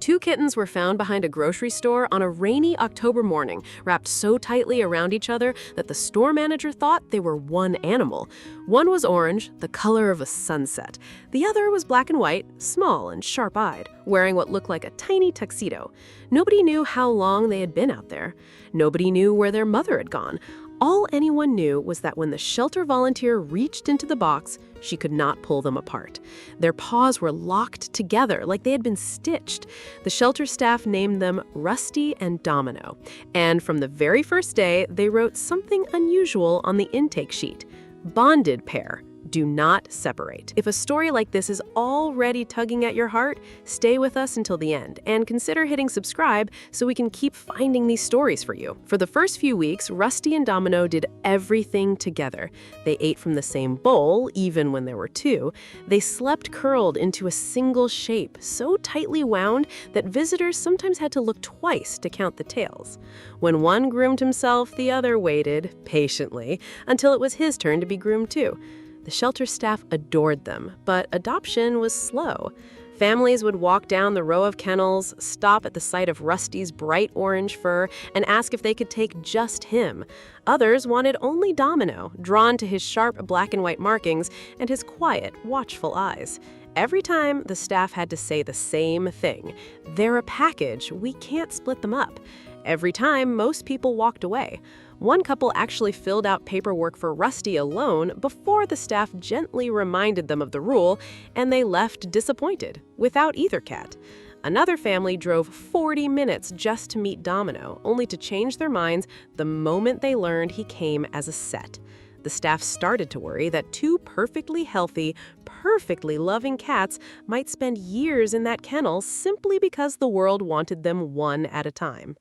Two kittens were found behind a grocery store on a rainy October morning, wrapped so tightly around each other that the store manager thought they were one animal. One was orange, the color of a sunset. The other was black and white, small and sharp-eyed, wearing what looked like a tiny tuxedo. Nobody knew how long they had been out there. Nobody knew where their mother had gone. All anyone knew was that when the shelter volunteer reached into the box, she could not pull them apart. Their paws were locked together like they had been stitched. The shelter staff named them Rusty and Domino. And from the very first day, they wrote something unusual on the intake sheet. Bonded pair. Do not separate. If a story like this is already tugging at your heart, stay with us until the end and consider hitting subscribe so we can keep finding these stories for you. For the first few weeks, Rusty and Domino did everything together. They ate from the same bowl, even when there were two. They slept curled into a single shape, so tightly wound that visitors sometimes had to look twice to count the tails. When one groomed himself, the other waited, patiently, until it was his turn to be groomed too. The shelter staff adored them, but adoption was slow. Families would walk down the row of kennels, stop at the sight of Rusty's bright orange fur, and ask if they could take just him. Others wanted only Domino, drawn to his sharp black and white markings and his quiet, watchful eyes. Every time, the staff had to say the same thing. They're a package, we can't split them up. Every time, most people walked away. One couple actually filled out paperwork for Rusty alone before the staff gently reminded them of the rule, and they left disappointed, without either cat. Another family drove 40 minutes just to meet Domino, only to change their minds the moment they learned he came as a set. The staff started to worry that two perfectly healthy, perfectly loving cats might spend years in that kennel simply because the world wanted them one at a time.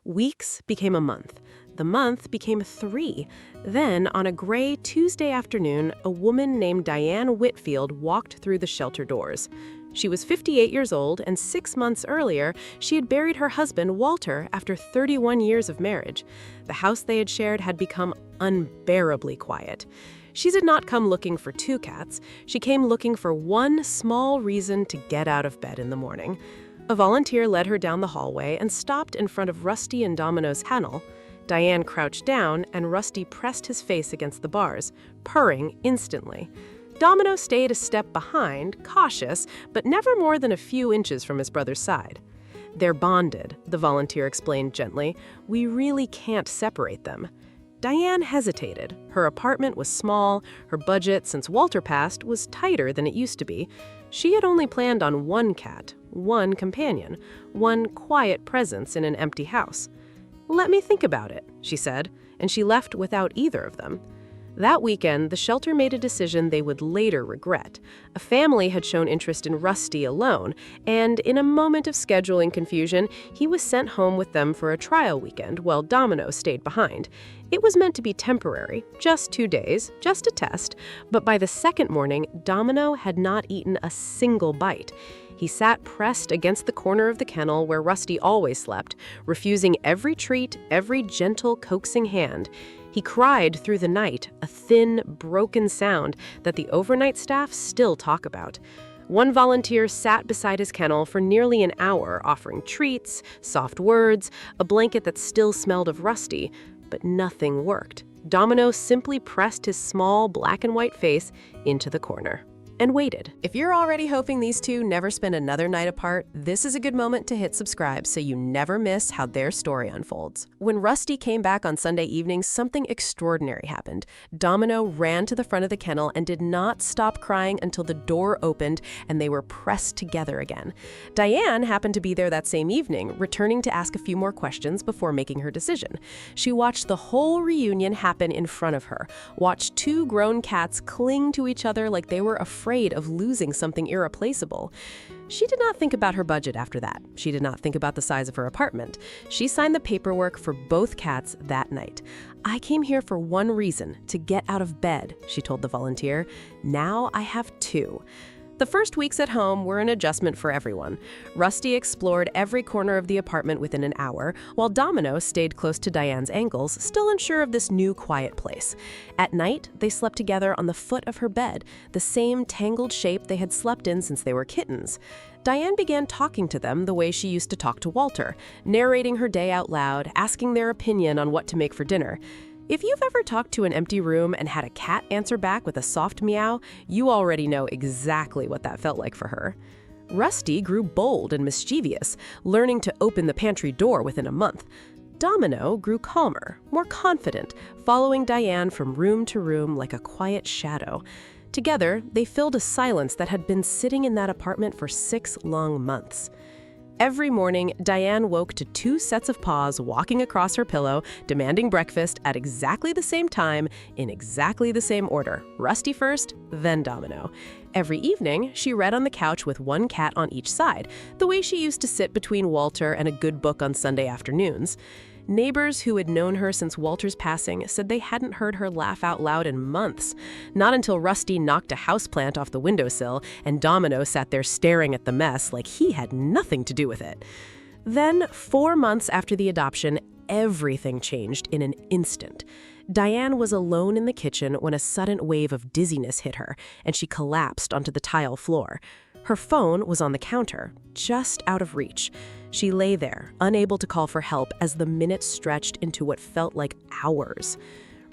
Weeks became a month. The month became 3. Then, on a gray Tuesday afternoon, a woman named Diane Whitfield walked through the shelter doors. She was 58 years old, and 6 months earlier, she had buried her husband, Walter, after 31 years of marriage. The house they had shared had become unbearably quiet. She did not come looking for 2 cats. She came looking for one small reason to get out of bed in the morning. A volunteer led her down the hallway and stopped in front of Rusty and Domino's kennel. Diane crouched down, and Rusty pressed his face against the bars, purring instantly. Domino stayed a step behind, cautious, but never more than a few inches from his brother's side. They're bonded, the volunteer explained gently. We really can't separate them. Diane hesitated. Her apartment was small. Her budget, since Walter passed, was tighter than it used to be. She had only planned on one cat, one companion, one quiet presence in an empty house. "Let me think about it," she said, and she left without either of them. That weekend, the shelter made a decision they would later regret. A family had shown interest in Rusty alone, and in a moment of scheduling confusion, he was sent home with them for a trial weekend while Domino stayed behind. It was meant to be temporary, just 2 days, just a test, but by the second morning, Domino had not eaten a single bite. He sat pressed against the corner of the kennel where Rusty always slept, refusing every treat, every gentle, coaxing hand. He cried through the night, a thin, broken sound that the overnight staff still talk about. One volunteer sat beside his kennel for nearly an hour, offering treats, soft words, a blanket that still smelled of Rusty, but nothing worked. Domino simply pressed his small black and white face into the corner and waited. If you're already hoping these two never spend another night apart, this is a good moment to hit subscribe so you never miss how their story unfolds. When Rusty came back on Sunday evening, something extraordinary happened. Domino ran to the front of the kennel and did not stop crying until the door opened and they were pressed together again. Diane happened to be there that same evening, returning to ask a few more questions before making her decision. She watched the whole reunion happen in front of her, watched 2 grown cats cling to each other like they were afraid of losing something irreplaceable. She did not think about her budget after that. She did not think about the size of her apartment. She signed the paperwork for both cats that night. "I came here for one reason, to get out of bed," she told the volunteer. "Now I have 2. The first weeks at home were an adjustment for everyone. Rusty explored every corner of the apartment within an hour, while Domino stayed close to Diane's ankles, still unsure of this new quiet place. At night, they slept together on the foot of her bed, the same tangled shape they had slept in since they were kittens. Diane began talking to them the way she used to talk to Walter, narrating her day out loud, asking their opinion on what to make for dinner. If you've ever talked to an empty room and had a cat answer back with a soft meow, you already know exactly what that felt like for her. Rusty grew bold and mischievous, learning to open the pantry door within a month. Domino grew calmer, more confident, following Diane from room to room like a quiet shadow. Together, they filled a silence that had been sitting in that apartment for 6 long months. Every morning, Diane woke to 2 sets of paws walking across her pillow, demanding breakfast at exactly the same time, in exactly the same order. Rusty first, then Domino. Every evening, she read on the couch with 1 cat on each side, the way she used to sit between Walter and a good book on Sunday afternoons. Neighbors who had known her since Walter's passing said they hadn't heard her laugh out loud in months. Not until Rusty knocked a houseplant off the windowsill and Domino sat there staring at the mess like he had nothing to do with it. Then, 4 months after the adoption, everything changed in an instant. Diane was alone in the kitchen when a sudden wave of dizziness hit her, and she collapsed onto the tile floor. Her phone was on the counter, just out of reach. She lay there, unable to call for help as the minutes stretched into what felt like hours.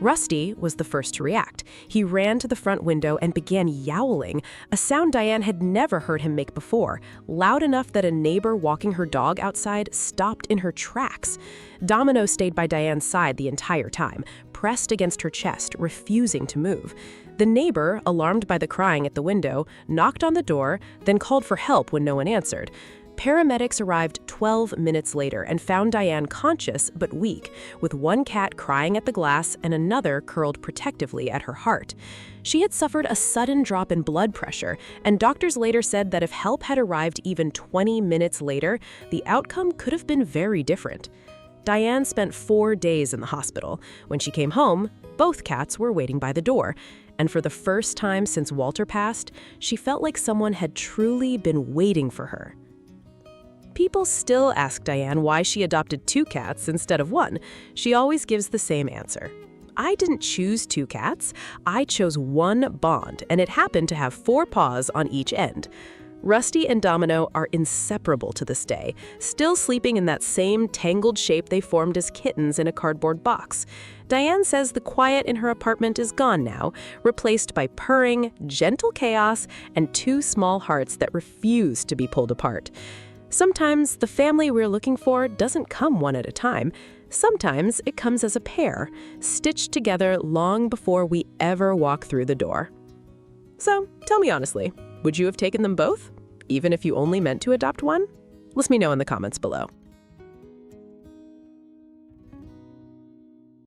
Rusty was the first to react. He ran to the front window and began yowling, a sound Diane had never heard him make before, loud enough that a neighbor walking her dog outside stopped in her tracks. Domino stayed by Diane's side the entire time, pressed against her chest, refusing to move. The neighbor, alarmed by the crying at the window, knocked on the door, then called for help when no one answered. Paramedics arrived 12 minutes later and found Diane conscious but weak, with 1 cat crying at the glass and another curled protectively at her heart. She had suffered a sudden drop in blood pressure, and doctors later said that if help had arrived even 20 minutes later, the outcome could have been very different. Diane spent 4 days in the hospital. When she came home, both cats were waiting by the door, and for the first time since Walter passed, she felt like someone had truly been waiting for her. People still ask Diane why she adopted 2 cats instead of 1. She always gives the same answer. I didn't choose 2 cats. I chose 1 bond, and it happened to have 4 paws on each end. Rusty and Domino are inseparable to this day, still sleeping in that same tangled shape they formed as kittens in a cardboard box. Diane says the quiet in her apartment is gone now, replaced by purring, gentle chaos, and 2 small hearts that refuse to be pulled apart. Sometimes the family we're looking for doesn't come one at a time. Sometimes it comes as a pair, stitched together long before we ever walk through the door. So, tell me honestly, would you have taken them both, even if you only meant to adopt 1? Let me know in the comments below.